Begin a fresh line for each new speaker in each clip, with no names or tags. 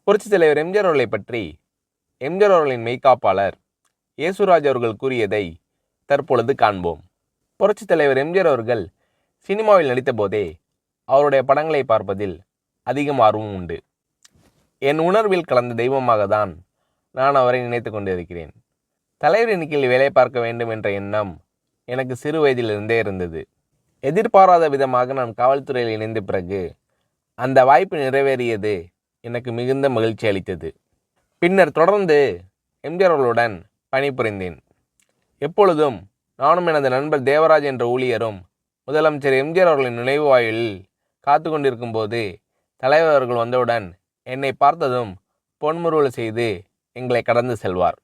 புரட்சித் தலைவர் எம்ஜிஆர் அவர்களை பற்றி எம்ஜிஆர் அவர்களின் மெய்காப்பாளர் இயேசுராஜ் அவர்கள் கூறியதை தற்பொழுது காண்போம். புரட்சித் தலைவர் எம்ஜிஆர் அவர்கள் சினிமாவில் நடித்த போதே அவருடைய படங்களை பார்ப்பதில் அதிகம் ஆர்வம் உண்டு. என் உணர்வில் கலந்த தெய்வமாக தான் நான் அவரை நினைத்து கொண்டிருக்கிறேன். தலைவர் எண்ணிக்கையில் வேலை பார்க்க வேண்டும் என்ற எண்ணம் எனக்கு சிறு வயதிலிருந்தே இருந்தது. எதிர்பாராத விதமாக நான் காவல்துறையில் இணைந்த பிறகு அந்த வாய்ப்பு நிறைவேறியது எனக்கு மிகுந்த மகிழ்ச்சி அளித்தது. பின்னர் தொடர்ந்து எம்ஜிஆர் அவர்களுடன் பணிபுரிந்தேன். எப்பொழுதும் நானும் எனது நண்பர் தேவராஜ் என்ற ஊழியரும் முதலமைச்சர் எம்ஜிஆர் அவர்களின் நுழைவு வாயிலில் காத்து கொண்டிருக்கும் போது தலைவர் அவர்கள் வந்தவுடன் என்னை பார்த்ததும் பொன்முறுவல் செய்து எங்களை கடந்து செல்வார்.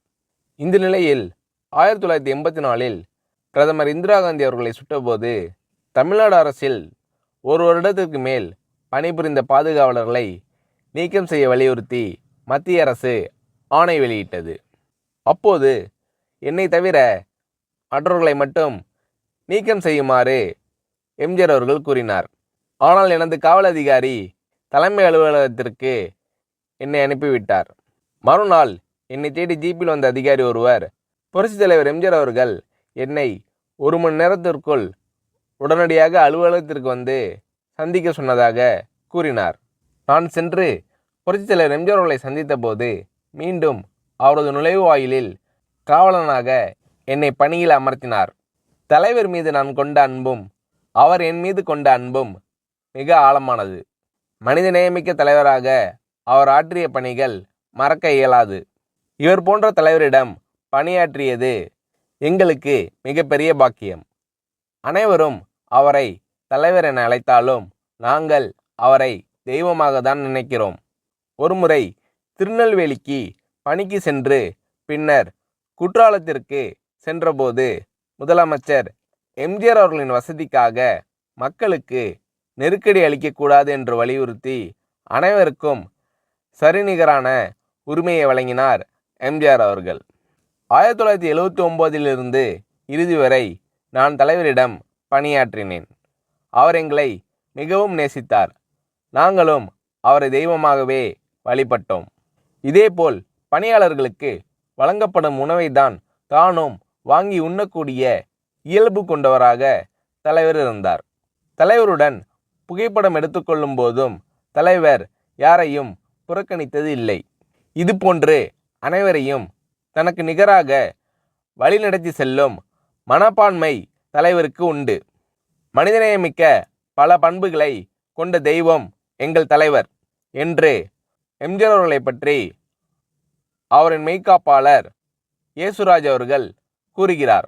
இந்த நிலையில் 1984 பிரதமர் இந்திரா காந்தி அவர்களை சுட்டபோது தமிழ்நாடு அரசில் ஒரு வருடத்திற்கு மேல் பணிபுரிந்த பாதுகாவலர்களை நீக்கம் செய்ய வலியுறுத்தி மத்திய அரசு ஆணை வெளியிட்டது. அப்போது என்னை தவிர மற்றவர்களை மட்டும் நீக்கம் செய்யுமாறு எம்ஜிஆர் அவர்கள் கூறினார். ஆனால் எனது காவல் அதிகாரி தலைமை அலுவலகத்திற்கு என்னை அனுப்பிவிட்டார். மறுநாள் என்னை தேடி ஜீப்பில் வந்த அதிகாரி ஒருவர் புரட்சித் தலைவர் எம்ஜிஆர் அவர்கள் என்னை 1 மணி நேரத்திற்குள் உடனடியாக அலுவலகத்திற்கு வந்து சந்திக்க சொன்னதாக கூறினார். நான் சென்று புரட்சித் தலைவர் எம்ஜிஆர் அவர்களை சந்தித்த போது மீண்டும் அவரது நுழைவு வாயிலில் காவலனாக என்னை பணியில் அமர்த்தினார். தலைவர் மீது நான் கொண்ட அன்பும் அவர் என் மீது கொண்ட அன்பும் மிக ஆழமானது. மனிதநேயமிக்க தலைவராக அவர் ஆற்றிய பணிகள் மறக்க இயலாது. இவர் போன்ற தலைவரிடம் பணியாற்றியது எங்களுக்கு மிகப்பெரிய பாக்கியம். அனைவரும் அவரை தலைவர் என அழைத்தாலும் நாங்கள் அவரை தெய்வமாக தான் நினைக்கிறோம். ஒருமுறை திருநெல்வேலிக்கு பணிக்கு சென்று பின்னர் குற்றாலத்திற்கு சென்றபோது முதலமைச்சர் எம்ஜிஆர் அவர்களின் வசதிக்காக மக்களுக்கு நெருக்கடி அளிக்கக்கூடாது என்று வலியுறுத்தி அனைவருக்கும் சரிநிகரான உரிமையை வழங்கினார் எம்ஜிஆர் அவர்கள். 1979 இறுதி வரை நான் தலைவரிடம் பணியாற்றினேன். அவர் எங்களை மிகவும் நேசித்தார். நாங்களும் அவரை தெய்வமாகவே வழிபட்டோம். இதேபோல் பணியாளர்களுக்கு வழங்கப்படும் உணவை தான் தானும் வாங்கி உண்ணக்கூடிய இயல்பு கொண்டவராக தலைவர் இருந்தார். தலைவருடன் புகைப்படம் எடுத்துக்கொள்ளும் போதும் தலைவர் யாரையும் புறக்கணித்தது இல்லை. இதுபோன்று அனைவரையும் தனக்கு நிகராக வழிநடத்தி செல்லும் மனப்பான்மை தலைவருக்கு உண்டு. மனிதநேயமிக்க பல பண்புகளை கொண்ட தெய்வம் எங்கள் தலைவர் என்று எம்ஜிஆர் அவர்களை பற்றி அவரின் மெய்காப்பாளர் இயேசுராஜ் அவர்கள் கூறுகிறார்.